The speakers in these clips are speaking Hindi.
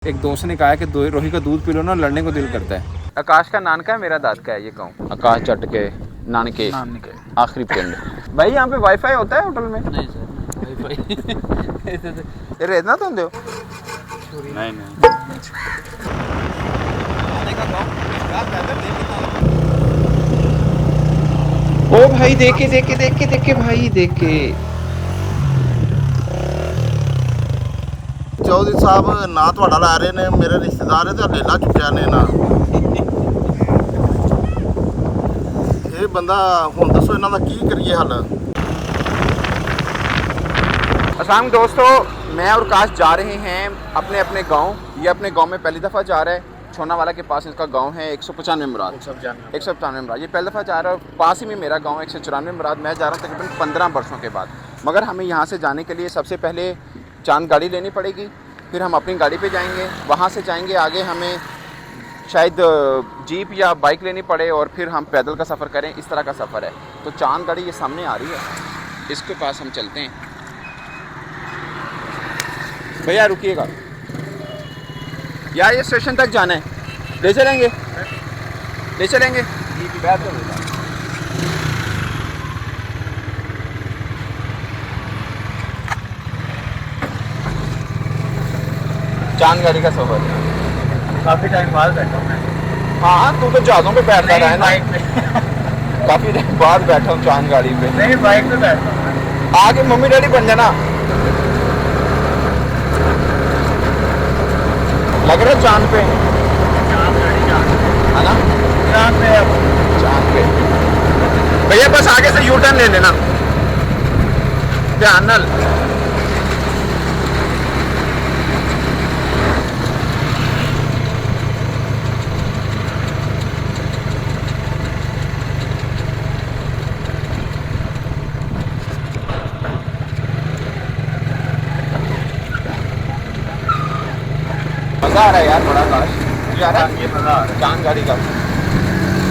एक दोस्त ने कहा कि रोही का दूध पी लो ना, लड़ने को दिल करता है। आकाश का नान का है, मेरा दाद का है, ये कहूँ। आकाश चटके नान के आखिरी पिंड। भाई यहाँ पे वाईफाई होता है होटल में? नहीं सर, वाईफाई ये इतना तो दो नहीं। ओ भाई देखे भाई देखे। चौधरी साहब ना ਤੁਹਾਡਾ ਲਾ ਰਹੇ ਨੇ, ਮੇਰੇ ਰਿਸ਼ਤੇਦਾਰ ਹੈ ਤੇ ਢੇਲਾ ਚੁੱਕਿਆ ਨੇ ਨਾ। ਇਹ ਬੰਦਾ ਹੁਣ ਦੱਸੋ ਇਹਨਾਂ ਦਾ ਕੀ ਕਰੀਏ ਹੱਲ। अस्सलाम दोस्तों, मैं और काश जा रहे हैं अपने अपने गांव। ये अपने गांव में पहली दफ़ा जा रहा है। छोनावाला के पास इसका गांव है 195 मुराद। 195 मुराद, ये पहली दफ़ा जा रहा है। पास ही में मेरा गांव 194 मुराद। मैं जा रहा हूँ तकरीबन 15 बरसों के बाद। मगर हमें यहाँ से जाने के लिए सबसे पहले चांद गाड़ी लेनी पड़ेगी, फिर हम अपनी गाड़ी पे जाएंगे। वहाँ से जाएंगे आगे, हमें शायद जीप या बाइक लेनी पड़े और फिर हम पैदल का सफ़र करें। इस तरह का सफ़र है। तो चांद गाड़ी ये सामने आ रही है, इसके पास हम चलते हैं। भैया रुकिएगा यार, ये स्टेशन तक जाना है। ले चलेंगे चांद गाड़ी का सफर। काफी टाइम बाद बैठा हूँ मैं। हाँ, तू तो जहाज़ों पे बैठता रहा है ना। बाइक पे काफ़ी टाइम बाद बैठा हूँ चांद गाड़ी पे। नहीं, बाइक पे बैठा हूँ मैं। आगे मम्मी डैडी बन जाना। लग रहा है चांद पे चांद गाड़ी है ना? चांद पे अब चांद पे भैया बस आगे से यू टर्न ले लेना, ध्यान नाल। मज़ा आ रहा है यार, बड़ा काश मुझे आ रहा है ये मजा आ रहा है। चांद गाड़ी का।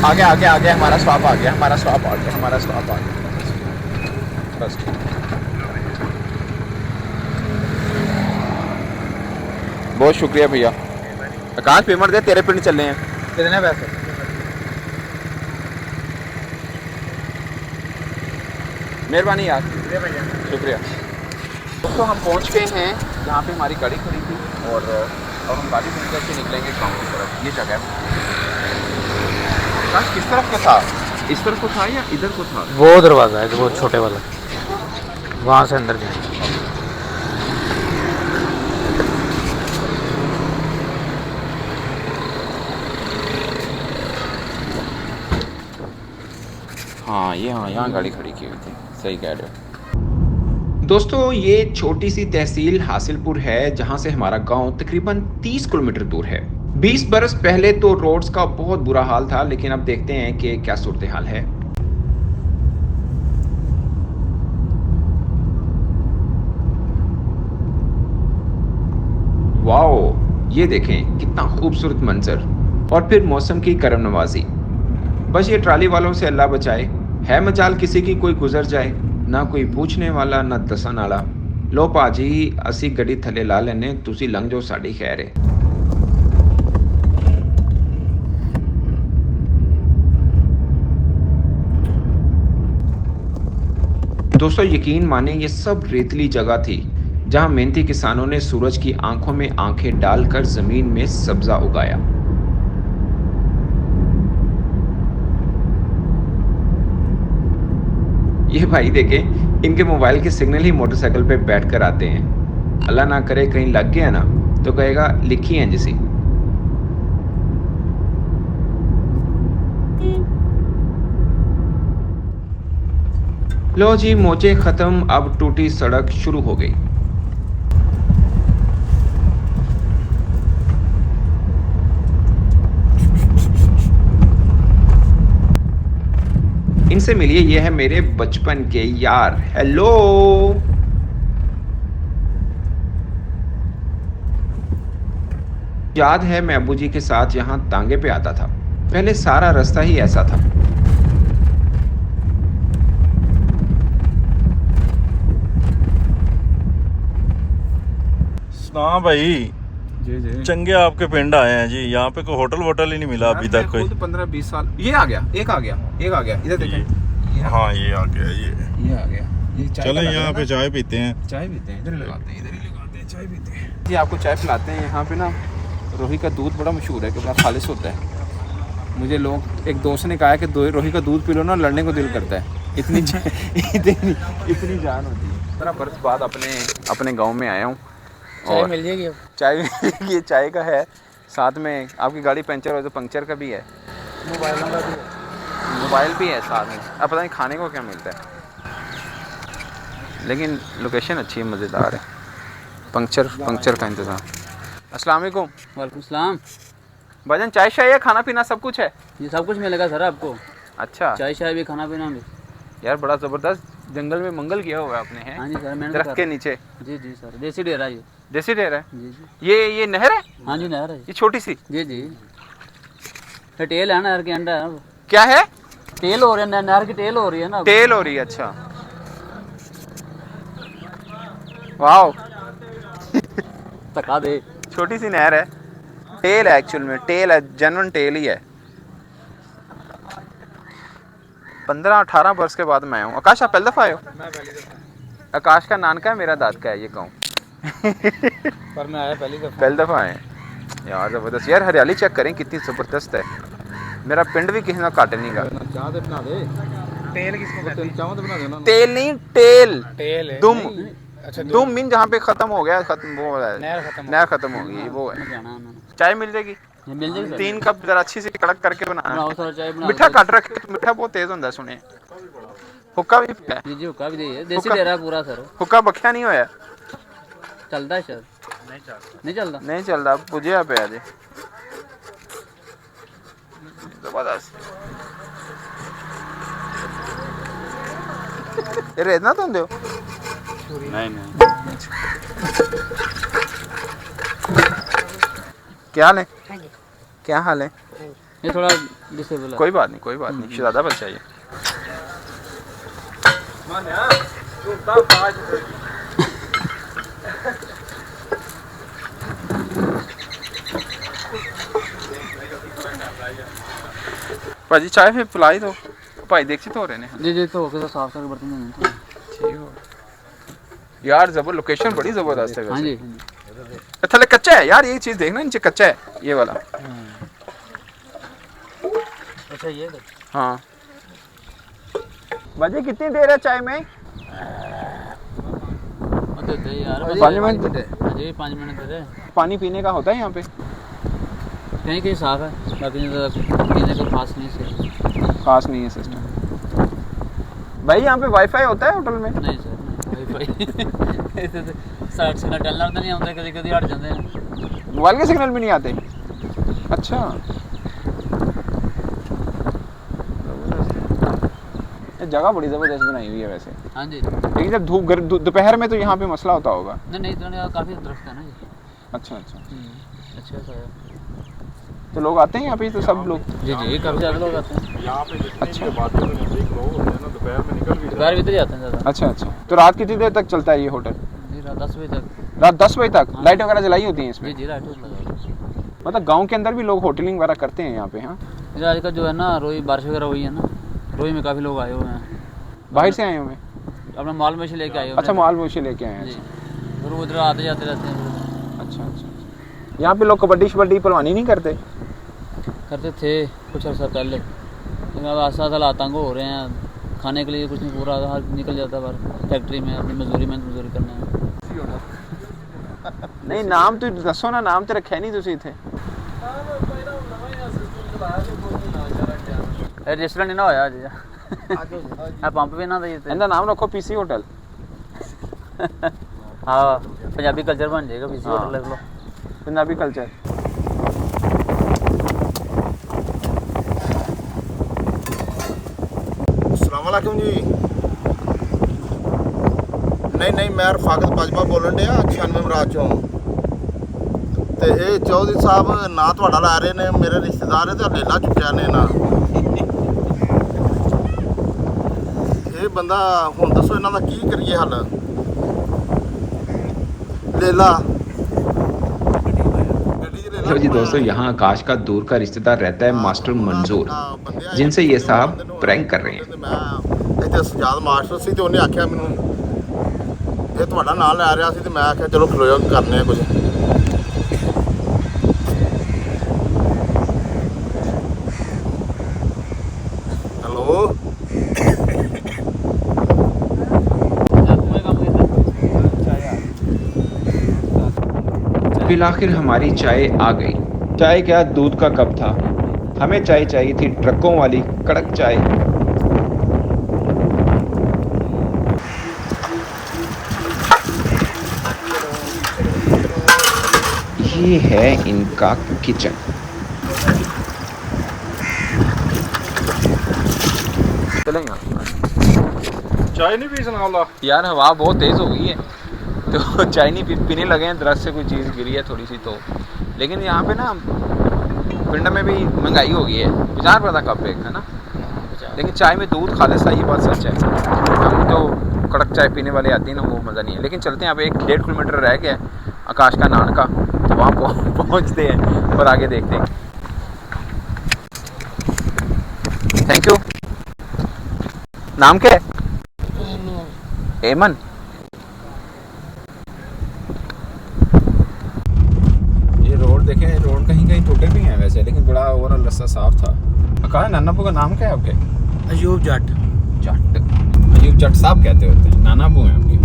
आगे हमारा स्टॉप आ गया, हमारा स्टॉप आ गया। बस बहुत शुक्रिया भैया। आकाश पेमेंट दे, तेरे पिंड चल रहे हैं। कितने पैसे? मेहरबानी यार, ये भैया शुक्रिया। दोस्तों हम पहुंच गए हैं जहाँ पे हमारी गाड़ी खड़ी थी और अब हम गाड़ी बंद करके निकलेंगे गाँव की तरफ। ये जगह आकाश किस तरफ का था? इस तरफ को था या इधर को था? वो दरवाज़ा है, वो छोटे वाला, वहाँ से अंदर जाएंगे। हाँ यहाँ गाड़ी खड़ी की हुई थी, सही कह रहे हो। दोस्तों ये छोटी सी तहसील हासिलपुर है जहाँ से हमारा गांव तकरीबन 30 किलोमीटर दूर है। 20 बरस पहले तो रोड्स का बहुत बुरा हाल था, लेकिन अब देखते हैं कि क्या सूरत हाल है। वाओ, ये देखें कितना खूबसूरत मंजर और फिर मौसम की करम नवाजी। बस ये ट्राली वालों से अल्लाह बचाए। है मजाल किसी की कोई गुजर जाए, ना कोई पूछने वाला ना दसन वाला। लो भाजी असी गड्डी थले ला लेने, तुसी लंघ जाओ, साड़ी खैर है। दोस्तों यकीन माने ये सब रेतली जगह थी जहां मेहनती किसानों ने सूरज की आंखों में आंखें डालकर जमीन में सब्जा उगाया। ये भाई देखें, इनके मोबाइल के सिग्नल ही मोटरसाइकिल पे बैठ कर आते हैं। अल्लाह ना करे कहीं लग गया ना तो कहेगा लिखी है जिसी। लो जी मोचे खत्म, अब टूटी सड़क शुरू हो गई। इनसे मिलिए, ये है मेरे बचपन के यार। हेलो, याद है मैं अब्बू जी के साथ यहाँ तांगे पे आता था। पहले सारा रास्ता ही ऐसा था। ਸੁਣਾ ਭਾਈ जी जी चंगे आपके पिंड आए हैं जी। यहाँ पे कोई होटल वोटल ही नहीं मिला अभी तक कोई। 15-20 साल। ये आ गया, एक आ गया इधर देखें। हाँ ये आ गया ये आ गया। ये चाय चलो का लग रहा यहाँ है पे ना? चाय पीते हैं। चाय पीते हैं, इधर ही लगाते हैं चाय पीते हैं जी। आपको चाय पिलाते हैं। यहाँ पे ना रोही का दूध बड़ा मशहूर है, क्योंकि खालिश होता है। मुझे लोग, एक दोस्त ने कहा है कि रोही का दूध पी लो ना, लड़ने को दिल करता है, इतनी इतनी जान होती है। 15 बरस बाद अपने गांव में आया हूँ। चाय मिल जाएगी अब। चाय ये चाय का है, साथ में आपकी गाड़ी पंचर हो तो पंक्चर का भी है, मोबाइल भी है साथ में। अब पता नहीं खाने को क्या मिलता है, लेकिन लोकेशन अच्छी है, मज़ेदार है। पंक्चर का इंतज़ाम। अस्सलाम वालेकुम। वालेकुम सलाम। भाईजान चाय शाय है, खाना पीना सब कुछ है? ये सब कुछ मिलेगा सर आपको। अच्छा चाय शाय भी, खाना पीना भी। यार बड़ा ज़बरदस्त जंगल में मंगल किया हुआ है आपने, है? हाँ जी सर, मैंने दरख्त के नीचे। जी जी सर, देसी डेरा ये। देसी डेरा है? जी जी। ये नहर है? हाँ जी नहर है ये छोटी सी? जी जी। ये टेल है नहर के अंडा है ना। क्या है? टेल हो रही है, नहर की टेल हो रही है ना। टेल हो रही है, अच्छा। वाओ तका दे। छोटी सी नहर है, टेल है एक्चुअल में, टेल है, जेन्युइन टेल ही है। 15-18 वर्ष के बाद मैं आया हूँ। आकाश आप पहली दफ़ा आए हो? मैं पहली दफा। आकाश का नानका है, मेरा दाद का है ये गाँव। पर मैं आया पहली दफ़ा आए हैं यार, ज़बरदस्त। यार हरियाली चेक करें कितनी ज़बरदस्त है। मेरा पिंड भी किसी ना काटे नहीं का। चाह तो बना दे। तेल किसको कहते हैं? चाह तो बना देना। तेल नहीं, टेल। तेल है। दुम। अच्छा दुम मीन जहाँ पे ख़त्म हो गया, वो है नहर ख़त्म हो गई, वो है। जाना उन्होंने। चाय मिल जाएगी? मिल जाएगी सर। 3 कप जरा अच्छी सी कड़क करके बनाना। बनाओ सर चाय बना। मिठा काट रखे, मिठा बहुत तेज होता है सुने। हुक्का भी है? जी जी, हुक्का भी दे। देसी डेरा पूरा सर। हुक्का बख्या नहीं होया? चलता है सर? नहीं चलता। नहीं चल रहा, पुजिया पे आज जबरदस्त। ये रेतना तुम दो? नहीं नहीं। क्या हाल है? क्या हाल है? ये थोड़ा डिसेबल है। कोई बात नहीं, शहजादा बच्चा ये। भाजी चाय फिर पिलाई दो भाई, देखी तो हो रहे ने। जी जी, तो होके तो साफ करके बर्तन धोने। ठीक हो यार, जबर लोकेशन बड़ी जबरदस्त है। हाँ जी। थले कच्चा है यार, ये चीज देखना, नीचे कच्चा है ये वाला। अच्छा ये हाँ भाजी कितनी देर है चाय में? यार 5 मिनट। जी 5 मिनट दे। पानी पीने का होता है यहाँ पे? कहीं कहीं साफ है, बाकी पीने का खास नहीं है। खास नहीं है सिस्टम। भाई यहाँ पे वाईफाई होता है होटल में? नहीं सर, वाईफाई साइड सिग्नल डलना तो नहीं आਉਂਦੇ, कभी कभी हट जाते हैं। मोबाइल के सिग्नल भी नहीं आते? अच्छा, ये जगह बड़ी ज़बरदस्त बनाई हुई है वैसे। हाँ जी। लेकिन जब दोपहर में तो यहाँ पे मसला होता होगा। नहीं इतना काफ़ी दरख्त है ना जी। अच्छा। अच्छा सा है। तो लोग आते हैं यहाँ पे, तो सब लोग? जी जी, काफ़ी ज़्यादा लोग आते हैं यहाँ पे अच्छा। दोपहर में निकल भी दोपहर भीतर जाते हैं ज़्यादा। अच्छा। तो रात कितनी देर तक चलता है ये होटल? जी रात 10 बजे तक। रात 10 बजे तक? हाँ। लाइट वगैरह जलाई होती हैं इसमें? जी जी, लाइट लगा। मतलब गांव के अंदर भी लोग होटलिंग वगैरह करते हैं यहाँ पे? हाँ इधर आजकल जो है ना, रोई बारिश वगैरह हुई है ना, रोई में काफ़ी लोग आए हुए हैं। बाहर से आए हुए? अपना माल मछली लेके आए हुए हैं। अच्छा, माल मवेशी लेके आए हैं। जी, फिर वो उधर आते जाते रहते हैं। अच्छा। यहाँ पे लोग कबड्डी शबड्डी पहलवानी नहीं करते? करते थे कुछ अर्सा पहले, लेकिन अब आस्ता आस्ता आतंक हो रहे हैं। खाने के लिए कुछ नहीं, पूरा हाल निकल जाता है बाहर फैक्ट्री में अपनी मजदूरी करने में। नहीं नाम तो दसो ना, नाम तो रखे नहीं तुसी इथे? रजिस्टर नहीं ना होया अजे। पंप भी ना दे। इनका नाम रखो पीसी होटल। हाँ, पंजाबी कल्चर बन जाएगा पीसी हाँ। होटल लिख लो। पंजाबी कल्चर। अस्सलाम वालेकुम जी। नहीं मैं रफाकत बाजवा बोलन ਡਿਆ 96 ਮਰਾਜ ਚੋਂ। ਤੇ ਇਹ ਚੌਧਰੀ ਸਾਹਿਬ ਨਾਂ ਤੁਹਾਡਾ ਲੈ ਰਹੇ ਨੇ, ਮੇਰੇ ਰਿਸ਼ਤੇਦਾਰ ਤੇ ਲੇਲਾ ਚੁੱਕਿਆ ਨੇ ਨਾ। ਇਹ ਬੰਦਾ ਹੁਣ ਦੱਸੋ ਇਹਨਾਂ ਦਾ ਕੀ ਕਰੀਏ ਹੱਲ? ਲੇਲਾ लो जी दोस्तों, यहाँ आकाश का दूर का रिश्तेदार रहता है मास्टर मंजूर, जिनसे ये साहब प्रैंक कर रहे हैं। ਮੈਂ ਇੱਥੇ ਸਜਾਦ ਮਾਸਟਰ ਸੀ ਤੇ ਉਹਨੇ ਆਖਿਆ ਮੈਨੂੰ ਇਹ ਤੁਹਾਡਾ ਨਾਂ ਲੈ ਰਿਹਾ ਸੀ ਤੇ ਮੈਂ ਆਖਿਆ ਚਲੋ ਖਲੋ ਜਾ ਕਰਨੇ ਆ ਕੁਝ। ਹੈਲੋ फिर आखिर हमारी चाय आ गई। चाय क्या, दूध का कप था। हमें चाय चाहिए थी ट्रकों वाली कड़क चाय। ये है इनका किचन। चलेंगे चाय नहीं पी सना यार, हवा बहुत तेज़ हो गई है तो चाय नहीं पीने लगे हैं। दरख्त से कोई चीज़ गिरी है थोड़ी सी तो। लेकिन यहाँ पे ना पिंड में भी महंगाई हो गई है, 50 रुपये का कप एक है ना। लेकिन चाय में दूध खालिस्ता, ये बात सच है। हम तो कड़क चाय पीने वाले आते हैं ना, वो मज़ा नहीं है। लेकिन चलते हैं, अब 1-1.5 किलोमीटर रह गया है आकाश का नान का, तो वहाँ पहुँचते हैं और आगे देखते हैं। Thank you. नाम क्या है? एमन। ये रोड देखें, रोड कहीं कहीं टूटे भी हैं वैसे, लेकिन बड़ा ओवरऑल रास्ता साफ था। आकाश, नानाबू का नाम क्या है आपके? अयूब जट। जट, अयूब जट साहब कहते होते हैं। नानाबू हैं आपके?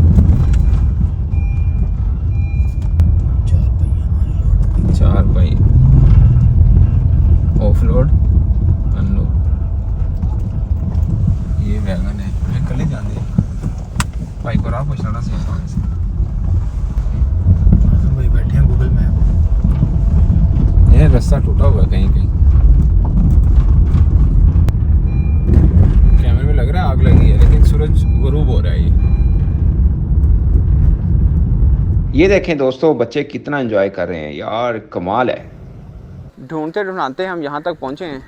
4 पहिए ऑफ लोड अनलोड। ये वैगन है, मैं कल ही जान दिया भाई को, राह पूछना सी आसान से। भाई बैठे हैं गूगल मैप। ये रास्ता टूटा हुआ है कहीं कहीं। कैमरे में लग रहा है आग लगी है, लेकिन सूरज गुरूब हो रहा है। ये देखें दोस्तों, बच्चे कितना एंजॉय कर रहे हैं यार, कमाल है। ढूंढते ढूंढते हम यहाँ तक पहुँचे हैं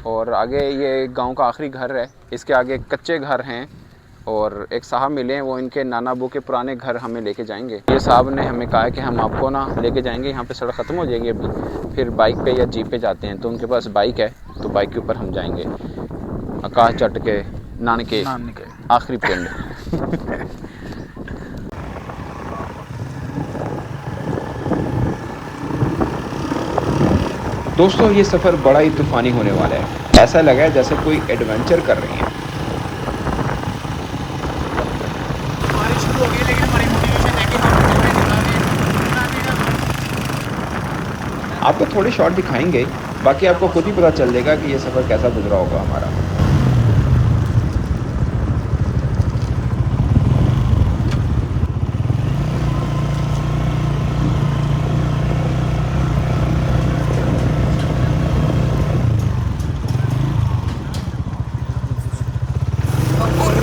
और आगे ये गांव का आखिरी घर है। इसके आगे कच्चे घर हैं और एक साहब मिले हैं, वो इनके नानाबू के पुराने घर हमें लेके जाएंगे। ये साहब ने हमें कहा है कि हम आपको ना लेके जाएंगे, यहाँ पे सड़क ख़त्म हो जाएगी अभी, फिर बाइक पे या जीप पे जाते हैं। तो उनके पास बाइक है, तो बाइक के ऊपर हम जाएंगे आकाश जट के नानके आखिरी पिंड। दोस्तों, ये सफ़र बड़ा ही तूफ़ानी होने वाला है। ऐसा लगा है जैसे कोई एडवेंचर कर रहे हैं। आपको थोड़े शॉट दिखाएंगे, बाकी आपको खुद ही पता चल जाएगा कि ये सफ़र कैसा गुजरा होगा हमारा।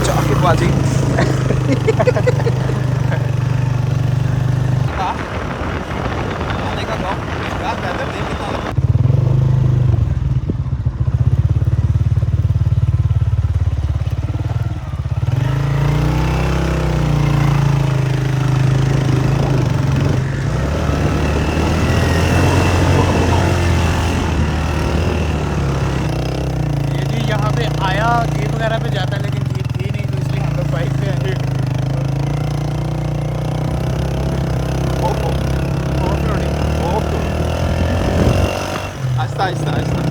चाकूबाजी जीप वगैरह पे जाता है, लेकिन जीप थी नहीं, तो इसलिए हम लोग बाइक पे आए। आहिस्ता आहिस्ता आहिस्ता।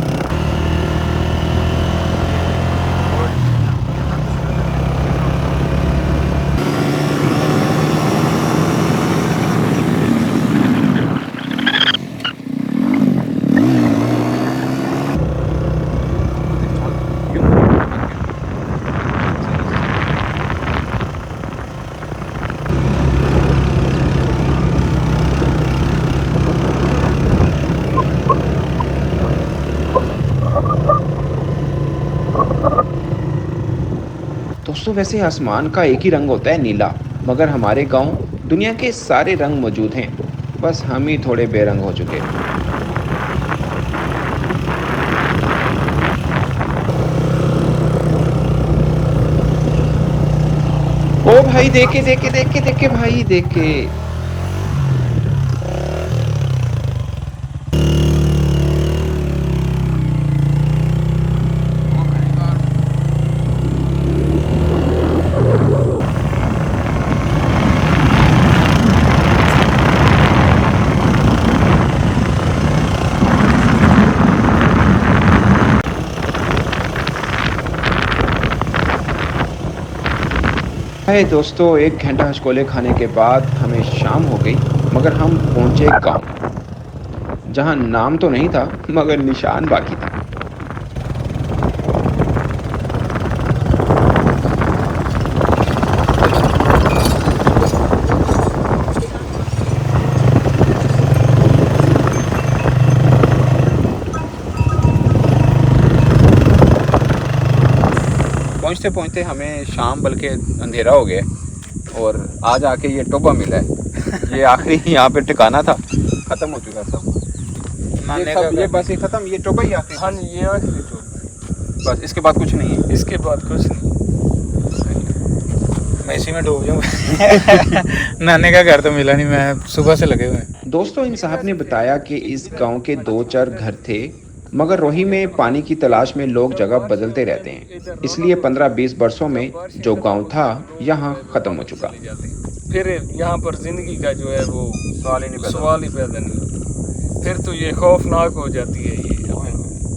दोस्तों, वैसे आसमान का एक ही रंग होता है, नीला, मगर हमारे गांव दुनिया के सारे रंग मौजूद हैं, बस हम ही थोड़े बेरंग हो चुके। ओ भाई, देखे देखे देखे देखे भाई, देखे। है दोस्तों, 1 घंटा हचकोले खाने के बाद हमें शाम हो गई, मगर हम पहुंचे गांव जहां नाम तो नहीं था मगर निशान बाकी था। पहुंचते पहुंचते हमें शाम बल्कि अंधेरा हो गया और आज आके ये टोबा मिला है। ये आखिरी यहाँ पे ठिकाना था, ख़त्म हो चुका सब। ये बस ये ख़त्म, ये टोबा ही आखिरी। हाँ जी, ये आखिरी तो बस इसके बाद कुछ नहीं है। इसके बाद कुछ नहीं। मैं इसी में डूब जाऊँ। नाने का घर तो मिला नहीं, मैं सुबह से लगे हुए हैं। दोस्तों, इन साहब ने बताया कि इस गांव के 2-4 घर थे, मगर रोही में पानी की तलाश में लोग जगह बदलते रहते हैं, इसलिए 15-20 वर्षों में जो गांव था यहाँ ख़त्म हो चुका। फिर यहाँ पर जिंदगी का जो है वो सवाल ही पैदा नहीं। फिर तो ये खौफनाक हो जाती है